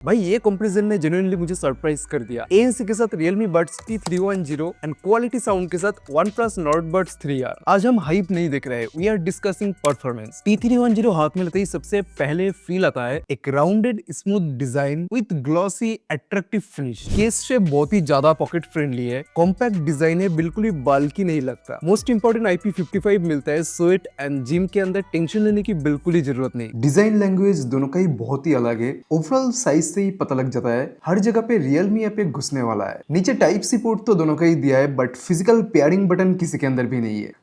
भाई ये कंपैरिजन ने जेन्युइनली मुझे सरप्राइज कर दिया। ANC के साथ Realme Buds T310 and quality sound के साथ OnePlus Nord Buds 3R। आज हम हाइप नहीं देख रहे, we are discussing performance. T310 हाथ में लेते ही सबसे पहले फील आता है एक rounded smooth design with glossy attractive finish. Case shape बहुत ही ज्यादा पॉकेट फ्रेंडली है, कॉम्पैक्ट डिजाइन है, बिल्कुल ही बाल्की नहीं लगता। मोस्ट इंपोर्टेंट IP55 मिलता है, सो इट एंड जिम के अंदर टेंशन लेने की बिल्कुल ही जरूरत नहीं। डिजाइन लैंग्वेज दोनों का ही बहुत ही अलग है। ओवरऑल साइज से ही पता लग जाता है हर जगह पे Realme ऐप पे घुसने वाला है। नीचे टाइप सी पोर्ट तो दोनों का ही दिया है, बट फिजिकल पेयरिंग बटन किसी के अंदर भी नहीं है।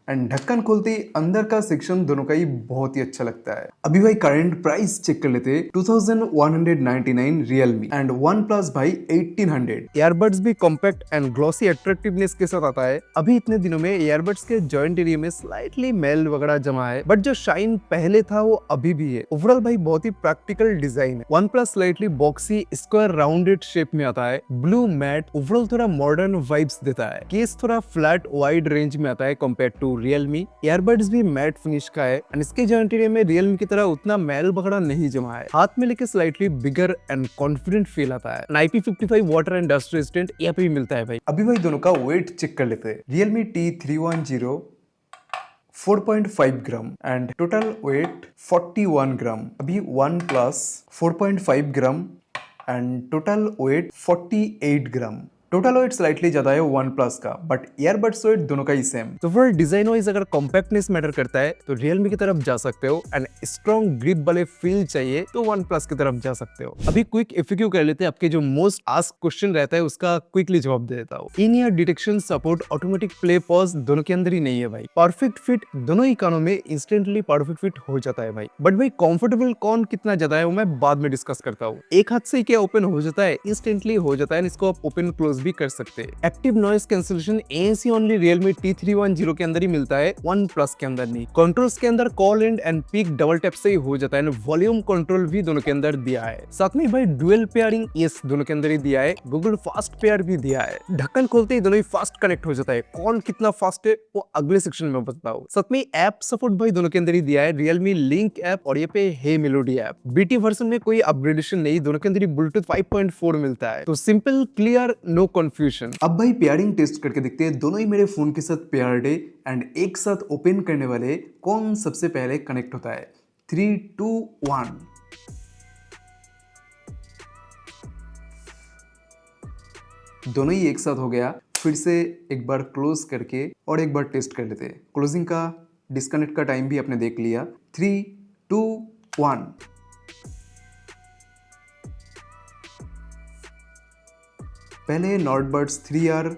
एंड ढक्कन खोलते ही अंदर का सेक्शन दोनों का ही बहुत ही अच्छा लगता है। अभी भाई करंट प्राइस चेक कर लेते। 2199 Realme एंड OnePlus भाई 1800। ईयरबड्स भी कॉम्पैक्ट एंड ग्लॉसी अट्रैक्टिवनेस के साथ आता है। अभी इतने दिनों में ईयरबड्स के जॉइंट एरिया में स्लाइटली मेल वगैरह जमा है, बट जो शाइन पहले था वो अभी भी है। ओवरऑल भाई बहुत ही प्रैक्टिकल डिजाइन है। OnePlus slightly boxy square rounded shape में आता है, ब्लू मैट, ओवरऑल थोड़ा मॉडर्न वाइब्स देता है। केस थोड़ा फ्लैट वाइड रेंज में आता है कंपेयर टू Realme। ईयरबड्स भी मैट फिनिश का है एंड इसके जॉइंट एरिया में Realme की तरह उतना मैल वगैरह नहीं जमा है। हाथ में लेके slightly bigger and confident feel आता है। IP55 water and dust resistant यहाँ पे भी मिलता है भाई। अभी भाई दोनों का वेट चेक कर लेते हैं। Realme T310 4.5 gram and total weight 41 ग्राम। अभी OnePlus 4.5 gram and total weight 48 gram. Total weight slightly ज्यादा है OnePlus का, बट ईयरबड्स वेट दोनों का ही सेम। तो फिर डिजाइन वाइज अगर कॉम्पैक्टनेस मैटर करता है तो Realme की तरफ जा सकते हो, एंड स्ट्रॉन्ग ग्रिप वाले फील चाहिए तो OnePlus की तरफ जा सकते हो। अभी क्विक FAQ कर लेते हैं। आपके जो मोस्ट आस्क क्वेश्चन रहता है उसका क्विकली जवाब दे देता हूँ। In ear detection support automatic play pause दोनों के अंदर ही नहीं है भाई। परफेक्ट फिट दोनों ही कानों में इंस्टेंटली परफेक्ट फिट हो जाता है भाई, बट भाई कंफर्टेबल कौन कितना ज्यादा है वो मैं बाद में डिस्कस करता हूँ। एक हाथ से क्या ओपन हो जाता है, इंस्टेंटली हो जाता है, इसको आप ओपन क्लोज भी कर सकते हैं। Active noise cancellation ANC only Realme T310 के अंदर ही मिलता है, OnePlus के अंदर नहीं। कंट्रोल्स के अंदर call and pick double tap से ही हो जाता है। वॉल्यूम कंट्रोल भी दोनों के अंदर दिया है। साथ में भाई डुअल पेयरिंग यस दोनों के अंदर ही दिया है। गूगल फास्ट पेयर भी दिया है। ढक्कन खोलते ही दोनों ही फास्ट कनेक्ट हो जाता है। कौन कितना फास्ट है वो अगले सेक्शन में बताओ। साथ में ऐप सपोर्ट भाई दोनों के अंदर ही दिया है, Realme लिंक ऐप और ये पे हे मेलोडी ऐप। BT वर्जन में कोई अपग्रेडेशन नहीं, दोनों के अंदर ही Bluetooth 5.4 मिलता है। तो सिंपल, क्लियर, नो कंफ्यूजन। अब भाई पेयरिंग टेस्ट करके देखते हैं दोनों ही मेरे फोन के साथ पेयर्ड है एंड एक साथ ओपन करने वाले कौन सबसे पहले कनेक्ट होता है। 3, 2, 1। दोनों ही एक साथ हो गया। फिर से एक बार क्लोज करके और एक बार टेस्ट कर लेते हैं। क्लोजिंग का डिस्कनेक्ट का टाइम भी आपने देख लिया। 3, 2, 1। पहले Nord Buds 3R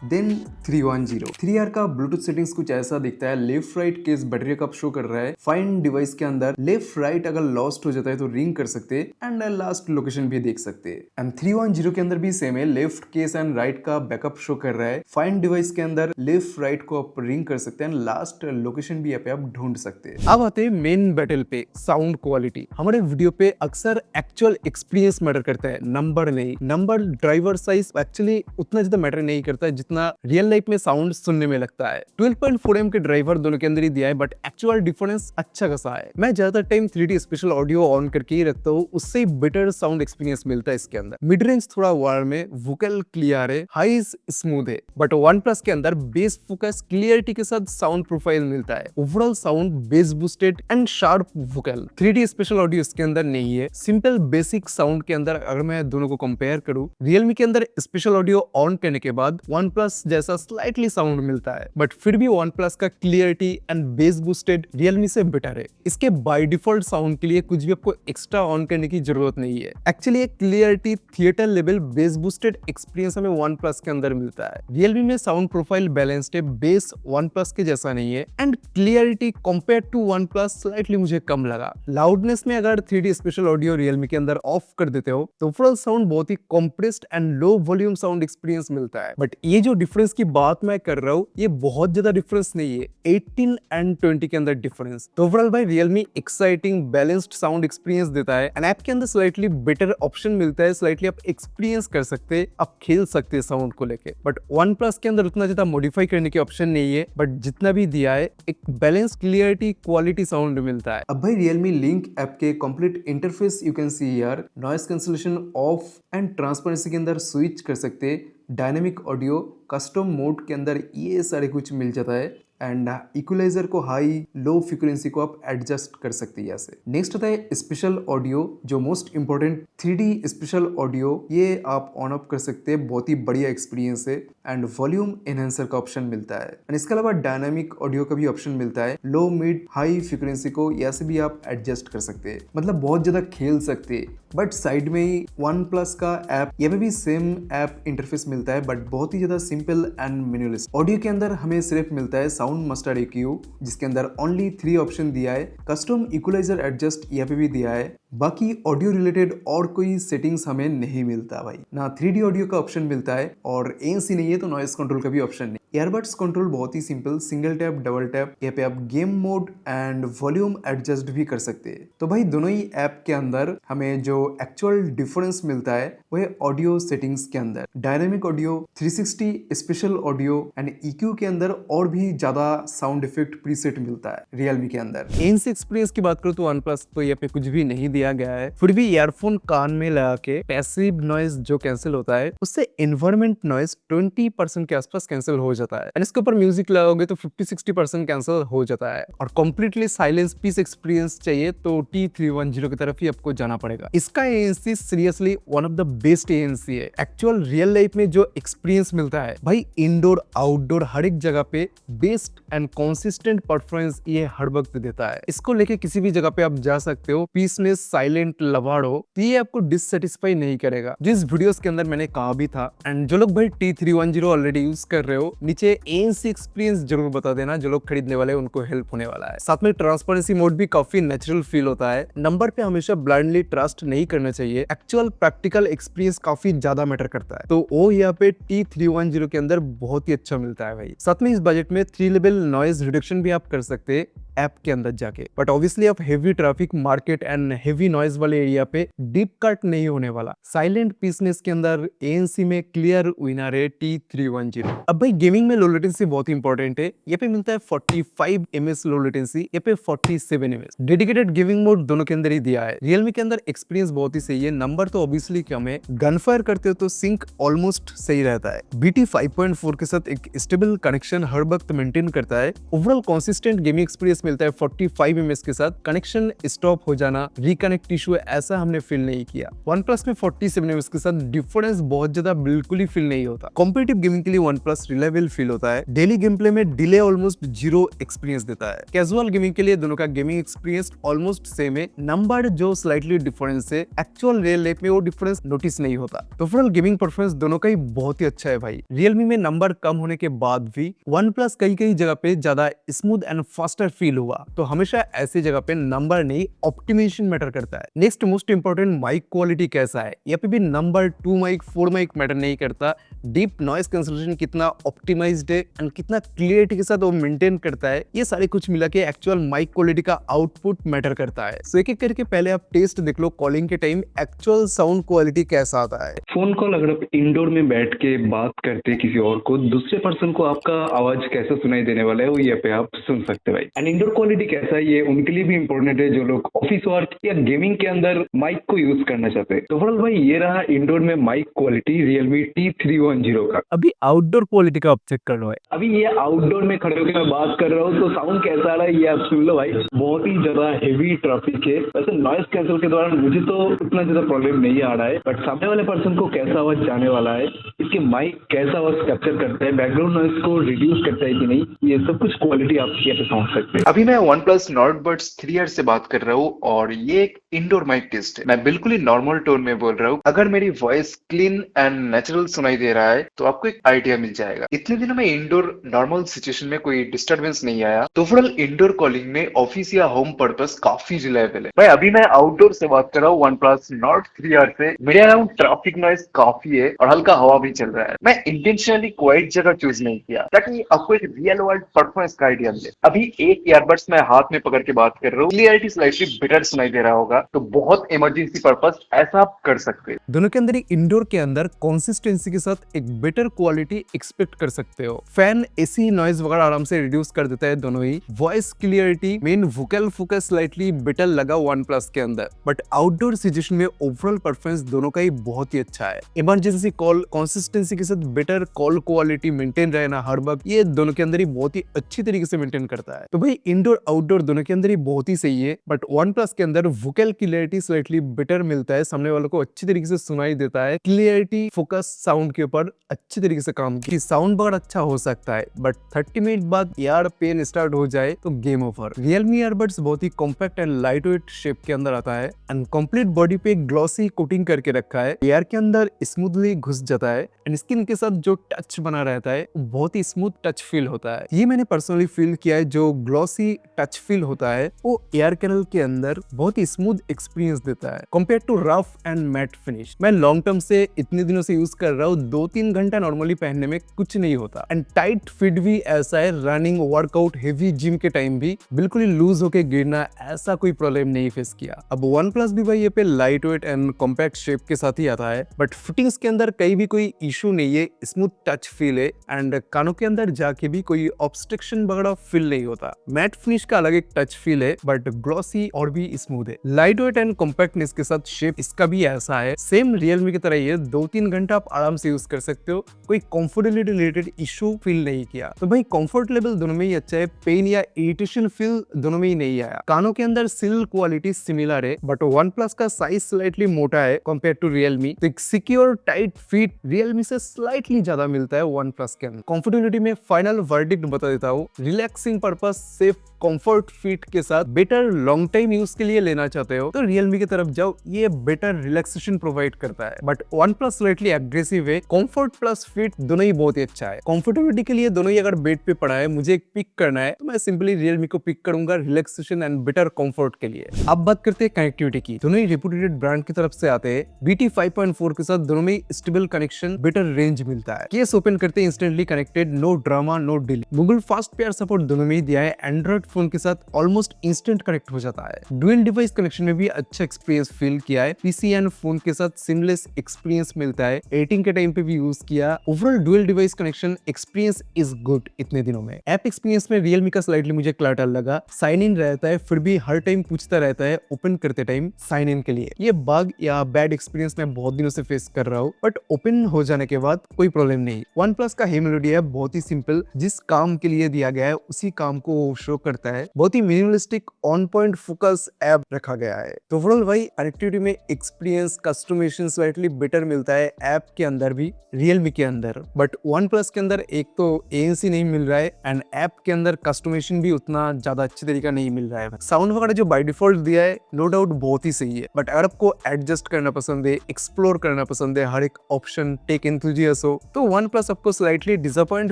then 310। 3R का ब्लूटूथ सेटिंग्स कुछ ऐसा दिखता है। Left right case battery cup show कर रहा है। फाइंड डिवाइस के अंदर लेफ्ट राइट अगर लॉस्ट हो जाता है तो रिंग कर सकते हैं एंड लास्ट लोकेशन भी देख सकते हैं। एंड 310 के अंदर भी सेम है। लेफ्ट केस एंड राइट का बैकअप शो कर रहा है। फाइंड डिवाइस के अंदर लेफ्ट राइट को आप रिंग कर सकते हैं एंड लास्ट लोकेशन भी यहाँ पे आप ढूंढ सकते हैं। अब आते हैं मेन बैटल पे, साउंड क्वालिटी। हमारे वीडियो पे अक्सर एक्चुअल एक्सपीरियंस मैटर करता है, नंबर नहीं। नंबर ड्राइवर साइज एक्चुअली उतना ज्यादा मैटर नहीं करता है जितना रियल लाइफ में साउंड सुनने में लगता है। 12.4 के ड्राइवर दोनों के अंदर ही दिया है, बट एक्चुअल डिफरेंस अच्छा खासा है। मैं ज्यादातर time 3D special audio on करके ही रखता हूँ, उससे बेटर साउंड एक्सपीरियंस मिलता है इसके अंदर। मिड रेंज थोड़ा वार्म है, वोकल क्लियर है, हाइज स्मूथ है, बट OnePlus के अंदर बेस फोकस क्लियरिटी के साथ साउंड प्रोफाइल मिलता है। Overall sound base boosted and sharp vocal. 3D special audio इसके अंदर नहीं है। सिंपल बेसिक साउंड के अंदर अगर मैं दोनों को कंपेयर करूं, Realme के अंदर स्पेशल ऑडियो ऑन करने के बाद OnePlus जैसा स्लाइटली साउंड मिलता है, बट फिर भी OnePlus का clarity and base boosted Realme से बेटर है। इसके बाय डिफॉल्ट साउंड के लिए कुछ भी आपको एक्स्ट्रा ऑन करने की जरूरत नहीं है। एक्चुअली एक clarity theatre level bass boosted experience हमें OnePlus के अंदर मिलता है। Realme में साउंड प्रोफाइल बैलेंस्ड है, बेस OnePlus के जैसा नहीं है and clarity compare to OnePlus slightly मुझे कम लगा। लाउडनेस में अगर 3D स्पेशल ऑडियो Realme के अंदर ऑफ कर देते हो तो ओवरऑल साउंड बहुत ही compressed and low volume sound experience मिलता है। बट ये जो डिफरेंस की बात मैं कर रहा हूँ ये बहुत ज्यादा डिफरेंस नहीं है। 18 एंड 20 के अंदर डिफरेंस। तो ओवरऑल भाई Realme exciting balanced sound experience देता है एंड ऐप के अंदर स्लाइटली बेटर ऑप्शन मिलता है, स्लाइटली आप एक्सपीरियंस कर सकते हैं, आप खेल सकते हैं साउंड को लेके। बट वन प्लस के अंदर उतना ज्यादा मॉडिफाई करने की ऑप्शन नहीं है, बट जितना भी दिया है एक बैलेंस क्लियरिटी क्वालिटी साउंड मिलता है। अब भाई Realme Link ऐप के complete interface you can see here, noise cancellation of and transparency के अंदर स्विच कर सकते, डायनेमिक ऑडियो कस्टम मोड के अंदर ये सारे कुछ मिल जाता है एंड इक्वलाइजर को हाई लो फ्रीक्वेंसी को आप एडजस्ट कर सकते हैं यहाँ से। नेक्स्ट आता है स्पेशल ऑडियो, जो most important 3D special audio, ये आप ऑन ऑफ कर सकते हैं, बहुत ही बढ़िया एक्सपीरियंस है। एंड वॉल्यूम एनहेंसर का ऑप्शन मिलता है एंड इसके अलावा डायनामिक ऑडियो का भी ऑप्शन मिलता है, लो मिड हाई फ्रीक्वेंसी को यहाँ से भी आप एडजस्ट कर सकते हैं, मतलब बहुत ज्यादा खेल सकते हैं। बट साइड में ही वन प्लस का ऐप, ये में भी सेम ऐप इंटरफेस मिलता है बट बहुत ही ज्यादा सिंपल एंड मिनिमलिस्ट। ऑडियो के अंदर हमें सिर्फ मिलता है साउंड मास्टर EQ, जिसके अंदर ओनली 3 ऑप्शन दिया है, कस्टम इक्वलाइजर एडजस्ट यहाँ पे भी दिया है, बाकी ऑडियो रिलेटेड और कोई सेटिंग्स हमें नहीं मिलता भाई, ना 3D ऑडियो का ऑप्शन मिलता है और ANC नहीं है तो नॉइस कंट्रोल का भी ऑप्शन नहीं। ईयरबड्स कंट्रोल बहुत ही simple, single tap double tap, यहाँ पे आप game mode and volume adjust भी कर सकते हैं। तो भाई दोनों ही ऐप के अंदर हमें जो एक्चुअल डिफरेंस मिलता है वो है ऑडियो सेटिंग्स के अंदर, dynamic audio, 360 special audio and EQ के अंदर और भी ज्यादा साउंड इफेक्ट प्रीसेट मिलता है Realme के अंदर। ANC एक्सपीरियंस की बात करूँ तो वन प्लस तो यहाँ पे कुछ भी नहीं दिया गया है, फिर भी ईयरफोन कान में लगा के पैसिव नॉइज जो कैंसिल होता है उससे एनवायरमेंट नॉइज 20% के आसपास कैंसिल हो जाता है एंड इसके ऊपर म्यूजिक लगाओगे तो 50-60% कैंसिल हो जाता है। और कंप्लीटली साइलेंस पीस एक्सपीरियंस चाहिए तो T310 की तरफ ही आपको जाना पड़ेगा। इसका ANC seriously one of the best ANC है। एक्चुअल रियल लाइफ में जो एक्सपीरियंस मिलता है भाई, इंडोर आउटडोर हर एक जगह पे बेस्ट एंड कंसिस्टेंट परफॉर्मेंस ये हर वक्त देता है। इसको लेके किसी भी जगह पे आप जा सकते हो, पीसनेस साइलेंट लवाड़ हो, तो ये आपको डिससेटिस्फाई नहीं करेगा, जिस वीडियोस के अंदर मैंने कहा भी था। एंड जो लोग भाई T310 ऑलरेडी यूज कर रहे हो, नीचे ANC एक्सपीरियंस जरूर बता देना, जो लोग खरीदने वाले हैं उनको हेल्प होने वाला है। साथ में ट्रांसपेरेंसी मोड भी काफी नेचुरल फील होता है। नंबर पे हमेशा ब्लाइंडली ट्रस्ट नहीं करना चाहिए, एक्चुअल प्रैक्टिकल एक्सपीरियंस काफी ज्यादा मैटर करता है, तो वो यहाँ पे T310 के अंदर बहुत ही अच्छा मिलता है भाई। साथ में इस बजट में 3 लेवल नॉइज रिडक्शन भी आप कर सकते हैं ऐप के अंदर जाके, बट ऑब्वियसली आप heavy traffic market and heavy noise वाले एरिया पे डीप कट नहीं होने वाला। साइलेंट पीसनेस के अंदर ANC में क्लियर विनर है T310। अब भाई गेमिंग में लो लेटेंसी बहुत इंपॉर्टेंट है, ये पे मिलता है 45 ms लो लेटेंसी, ये पे 47 ms। डेडिकेटेड गेमिंग मोड दोनों के अंदर ही दिया है। Realme के अंदर एक्सपीरियंस बहुत ही सही है, नंबर तो ऑब्वियसली कम है, गन फायर करते हो तो सिंक ऑलमोस्ट सही रहता है। BT 5.4 के साथ एक स्टेबल कनेक्शन हर वक्त मेंटेन करता है। ओवरऑल कंसिस्टेंट गेमिंग एक्सपीरियंस मिलता है 45 ms के साथ। कनेक्शन स्टॉप हो जाना, रिकनेक्ट इशू ऐसा हमने फील नहीं किया। OnePlus में 47 ms के साथ डिफरेंस बहुत ज्यादा बिल्कुल ही फील नहीं होता। कॉम्पिटिटिव गेमिंग के लिए OnePlus रिलायबल फील होता है। डेली गेम प्ले में डिले ऑलमोस्ट 0 एक्सपीरियंस देता है। कैजुअल गेमिंग के लिए दोनों का गेमिंग एक्सपीरियंस ऑलमोस्ट सेम है, नंबर जो स्लाइटली डिफरेंस है, एक्चुअल रियल लाइफ में वो डिफरेंस नोटिस नहीं होता। तो ओवरऑल गेमिंग परफॉर्मेंस दोनों का ही बहुत ही अच्छा है भाई। Realme में नंबर कम होने के बाद भी OnePlus कई जगह पे ज्यादा स्मूथ एंड फास्टर फील हुआ, तो हमेशा ऐसी जगह पे नंबर नहीं ऑप्टिमाइजेशन मैटर करता है। Next most important mic quality कैसा है, यहाँ पे भी नंबर 2 माइक 4 माइक मैटर नहीं करता, डीप नॉइस कैंसलेशन कितना ऑप्टिमाइज्ड है एंड कितना क्लियरिटी के साथ वो मेंटेन करता है, ये सारे कुछ मिला के एक्चुअल माइक क्वालिटी का आउटपुट मैटर करता है। सो एक एक करके पहले आप टेस्ट देख लो कॉलिंग के टाइम एक्चुअल साउंड क्वालिटी कैसा आता है। फोन कॉल अगर आप इंडोर में बैठ के बात करते किसी और को, दूसरे पर्सन को आपका आवाज कैसा सुनाई देने वाला है वो ये पे आप सुन सकते हैं भाई। एंड इंडोर क्वालिटी कैसा है ये उनके लिए भी इंपॉर्टेंट है जो लोग ऑफिस वर्क या गेमिंग के अंदर माइक को यूज करना चाहते हैं। तो ओवरऑल भाई ये रहा इंडोर में माइक क्वालिटी Realme T310 का। अभी आउटडोर क्वालिटी का आप चेक कर लो है। अभी ये आउटडोर में खड़े होकर मैं बात कर रहा हूँ तो साउंड कैसा आ रहा है ये आप सुन लो भाई। बहुत ही ज्यादा हेवी ट्रैफिक है। वैसे नॉइस कैंसिल के दौरान मुझे तो उतना ज्यादा प्रॉब्लम नहीं आ रहा है, बट सामने वाले पर्सन को कैसा आवाज जाने वाला है, इसके माइक कैसा आवाज कैप्चर करता है, बैकग्राउंड नॉइस को रिड्यूस करता है कि नहीं, ये सब कुछ क्वालिटी आप यहाँ पे समझ सकते हैं। अभी मैं OnePlus Nord Buds 3R से बात कर रहा हूँ और ये एक इंडोर माइक टेस्ट है। मैं बिल्कुल ही नॉर्मल टोन में बोल रहा हूँ। अगर मेरी वॉइस क्लीन एंड नेचुरल सुनाई दे रहा है तो आपको एक आइडिया मिल जाएगा। इतने दिनों में इंडोर नॉर्मल सिचुएशन में कोई डिस्टर्बेंस नहीं आया, तो ओवरऑल इंडोर कॉलिंग में ऑफिस या होम पर्पस काफी रिलायबल है। भाई अभी मैं आउटडोर से बात कर रहा हूँ OnePlus Nord 3R से। मेरे अराउंड ट्रैफिक नॉइस काफी है और हल्का हवा भी चल रहा है। मैं इंटेंशनली क्वाइट जगह चूज नहीं किया ताकि आपको एक रियल वर्ल्ड परफॉर्मेंस का आइडिया मिले। अभी एक ईयरबड्स मैं हाथ में पकड़ के बात कर रहा हूँ, क्लियरिटी स्लाइटली बेटर सुनाई दे रहा होगा, तो बहुत इमरजेंसी पर्पस ऐसा आप कर सकते हैं। दोनों के अंदर ही इंडोर के अंदर कंसिस्टेंसी के साथ एक बेटर क्वालिटी एक्सपेक्ट कर सकते हो। फैन एसी नॉइज वगैरह आराम से रिड्यूस कर देता है दोनों ही। Voice clarity main vocal focus slightly better लगा वन प्लस के अंदर, बट आउटडोर सिचुएशन में ओवरऑल परफॉर्मेंस दोनों का ही बहुत ही अच्छा है। इमरजेंसी कॉल कंसिस्टेंसी के साथ बेटर कॉल क्वालिटी मेंटेन रहना हर वक्त, ये दोनों के अंदर ही बहुत ही अच्छी तरीके से मेंटेन करता है। तो भाई इंडोर आउटडोर दोनों के अंदर ही बहुत ही सही है, बट वन प्लस के अंदर वोकल क्लियरिटी स्लाइटली बेटर मिलता है, सामने वालों को अच्छी तरीके से सुनाई देता है। क्लियरिटी फोकस साउंड के ऊपर अच्छी तरीके से काम की। साउंड बहुत अच्छा हो सकता है, बट 30 मिनट बाद यार पेन स्टार्ट हो जाए तो गेम ओवर। रियलमी ईयरबड्स बहुत ही compact and lightweight shape के अंदर आता है एंड कंप्लीट बॉडी पे ग्लॉसी कोटिंग करके रखा है। एयर के अंदर स्मूथली घुस जाता है एंड स्किन के साथ जो टच बना रहता है बहुत ही स्मूथ टच फील होता है। ये मैंने पर्सनली फील किया है, जो ग्लॉसी टच फील होता है वो एयर कैनल के अंदर बहुत ही स्मूथ एक्सपीरियंस देता है compare to rough and matte finish. मैं लॉन्ग टर्म से इतने दिनों से यूज कर रहा हूँ, 2-3 घंटा नॉर्मली पहनने में कुछ नहीं होता एंड टाइट फिट भी ऐसा है, रनिंग वर्कआउट हेवी जिम के टाइम भी बिल्कुल ही लूज होके गिरना ऐसा कोई प्रॉब्लम नहीं फेस किया। अब वन प्लस भी भाई ये पे light weight and compact shape के साथ ही आता है, बट फिटिंग्स के अंदर कहीं भी कोई इशू नहीं है, स्मूथ टच फील है एंड कानों के अंदर जाके भी कोई ऑब्स्ट्रक्शन वगैरह फील नहीं होता। मैट फिनिश का अलग एक टच फील है, बट ग्लॉसी और भी स्मूथ है। लाइट वेट एंड कॉम्पैक्टनेस के साथ शेप इसका भी ऐसा है, सेम रियलमी की तरह ही है, 2-3 घंटा आप आराम से यूज कर सकते हो, कोई कंफर्टेबिलिटी रिलेटेड इशू फील नहीं किया। तो भाई कंफर्ट लेवल दोनों में ही अच्छा है, पेन या इरिटेशन फील दोनों में ही नहीं आया। कानों के अंदर सिल क्वालिटी सिमिलर है, बट वन प्लस का साइज स्लाइटली मोटा है कंपेयर टू रियलमी, तो एक सिक्योर टाइट फिट रियलमी से स्लाइटली ज्यादा मिलता है वन प्लस के अंदर। कंफर्टेबिलिटी में फाइनल वर्डिक्ट बता देता हूँ, relaxing purpose safe comfort fit के साथ बेटर लॉन्ग टाइम यूज के लिए लेना चाहते हो तो रियलमी की तरफ जाओ, ये बेटर रिलैक्सेशन प्रोवाइड करता है। But one plus slightly aggressive है, कंफर्ट प्लस फिट दोनों ही बहुत ही अच्छा है। कंफर्टेबिलिटी के लिए दोनों ही अगर बेड पे पड़ा है, मुझे एक पिक करना है तो मैं सिंपली रियलमी को पिक करूंगा रिलैक्सेशन एंड बेटर कंफर्ट के लिए। अब बात करते हैं कनेक्टिविटी की, दोनों ही रेपुटेड ब्रांड की तरफ से आते हैं। BT 5.4 के साथ दोनों में स्टेबल कनेक्शन, बेटर रेंज मिलता है। केस ओपन करते हैं instantly connected, no drama no delay. Google fast pair support दोनों में ही दिया है, एंड्रॉइड फोन के साथ ऑलमोस्ट इंस्टेंट कनेक्ट हो जाता है। डुअल डिवाइस कनेक्शन में भी अच्छा एक्सपीरियंस फील किया है, पीसी एंड फोन के साथ सिमलेस एक्सपीरियंस मिलता है। एडिटिंग के टाइम पे भी यूज किया, overall dual device connection experience is good इतने दिनों में। ऐप एक्सपीरियंस में रियलमी का स्लाइटली मुझे क्लटर लगा, साइन इन रहता है फिर भी हर टाइम पूछता रहता है ओपन करते टाइम साइन इन के लिए। ये बग या बैड एक्सपीरियंस मैं बहुत दिनों से फेस कर रहा हूँ, बट ओपन हो जाने के बाद कोई प्रॉब्लम नहीं। वन प्लस का हे मेलोडी है बहुत ही सिंपल, जिस काम के लिए दिया गया है उसी काम को शो करता है। बहुत ही minimalistic on point focus app रखा गया है। तो ओवरऑल भाई कनेक्टिविटी में एक्सपीरियंस कस्टमाइजेशन स्लाइटली बेटर मिलता है ऐप के अंदर भी रियलमी के अंदर, बट वन प्लस के अंदर एक तो ANC नहीं मिल रहा है एंड ऐप के अंदर कस्टमाइजेशन भी उतना ज्यादा अच्छे तरीका नहीं मिल रहा है। साउंड वगैरह जो बाय डिफॉल्ट दिया है नो डाउट बहुत ही सही है, बट अगर आपको एडजस्ट करना पसंद है, एक्सप्लोर करना पसंद है, हर एक ऑप्शन टेक एंथुसियास्ट हो तो वन प्लस आपको स्लाइटली डिसअपॉइंट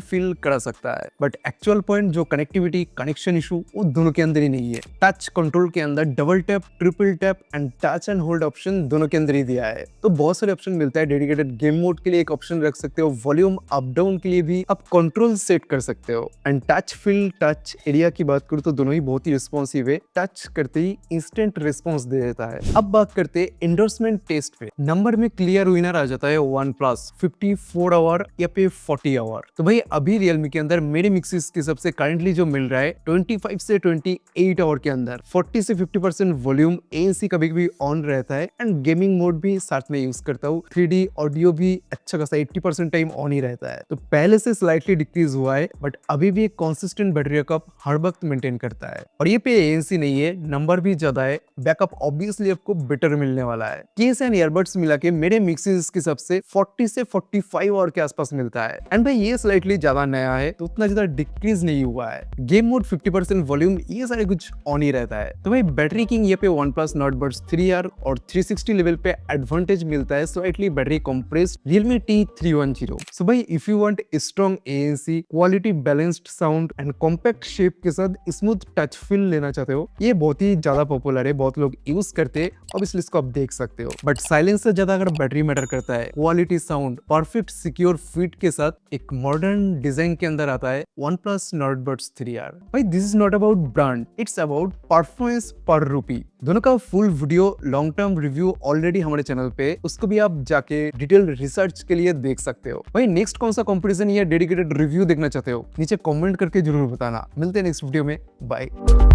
फील करा सकता है। बट एक्चुअल पॉइंट जो कनेक्टिविटी कनेक्शन इशू वो दोनों के अंदर ही नहीं है। टच कंट्रोल के अंदर double tap, triple tap and touch and hold option दोनों के अंदर ही दिया है, तो बहुत सारे ऑप्शन मिलता है। डेडिकेटेड गेम मोड के लिए एक ऑप्शन रख सकते हो, वॉल्यूम अप डाउन के लिए भी आप कंट्रोल सेट कर सकते हो and touch feel touch area की बात करूं तो दोनों ही बहुत ही रिस्पॉन्सिव है, टच करते ही इंस्टेंट रिस्पॉन्स दे देता है। अब बात करते हैं एंडोर्समेंट टेस्ट पे, नंबर में क्लियर विनर आ जाता है वन प्लस 54 आवर या पे 40 आवर। तो भाई अभी रियलमी के अंदर मेरे मिक्सिस के सबसे करंटली जो मिल रहा है 25 से 28 आवर के अंदर 40 से 50% वॉल्यूम ANC कभी कभी ऑन रहता है एंड गेमिंग मोड भी साथ में यूज करता हूँ। 3D ऑडियो भी अच्छा खासा 80% टाइम ऑन ही रहता है, तो पहले से स्लाइटली डिक्रीज हुआ है, बट अभी भी एक कंसिस्टेंट बैटरी बैकअप हर वक्त मेंटेन करता है। और ये पे ANC नहीं है, नंबर भी ज्यादा है, बैकअप ऑब्वियसली आपको बेटर मिलने वाला है। केस एंड ईयरबड्स मिला के मेरे मिक्सिस के सबसे 40 से 45 आवर के आसपास मिलता है एंड भाई ये स्लाइटली ज्यादा नया है तो उतना ज्यादा डिक्रीज नहीं हुआ है। गेम मोड 50% वॉल्यूम ये सारे कुछ ऑन ही रहता है। तो भाई बैटरी किंग ये पे OnePlus Nord Buds 3R और 360 लेवल पे एडवांटेज मिलता है, slightly battery compressed Realme T310। सो भाई if you want strong ANC, quality balanced sound and compact shape के साथ स्मूथ टच फील लेना चाहते हो, ये बहुत ही ज्यादा पॉपुलर है, बहुत लोग यूज करते हैं, ऑब्वियसली इसको आप देख सकते हो। बट साइलेंस से ज्यादा अगर बैटरी मैटर करता है, quality sound perfect secure fit के साथ एक मॉडर्न डिजाइन के अंदर आता है OnePlus Nord Buds 3R। भाई this is not about brand, it's about performance पर रूपी। दोनों का full video long term review already हमारे चैनल पे, उसको भी आप जाके डिटेल रिसर्च के लिए देख सकते हो। भाई नेक्स्ट कौन सा कंपटीशन या डेडिकेटेड रिव्यू देखना चाहते हो नीचे कमेंट करके जरूर बताना। मिलते हैं नेक्स्ट वीडियो में, बाय।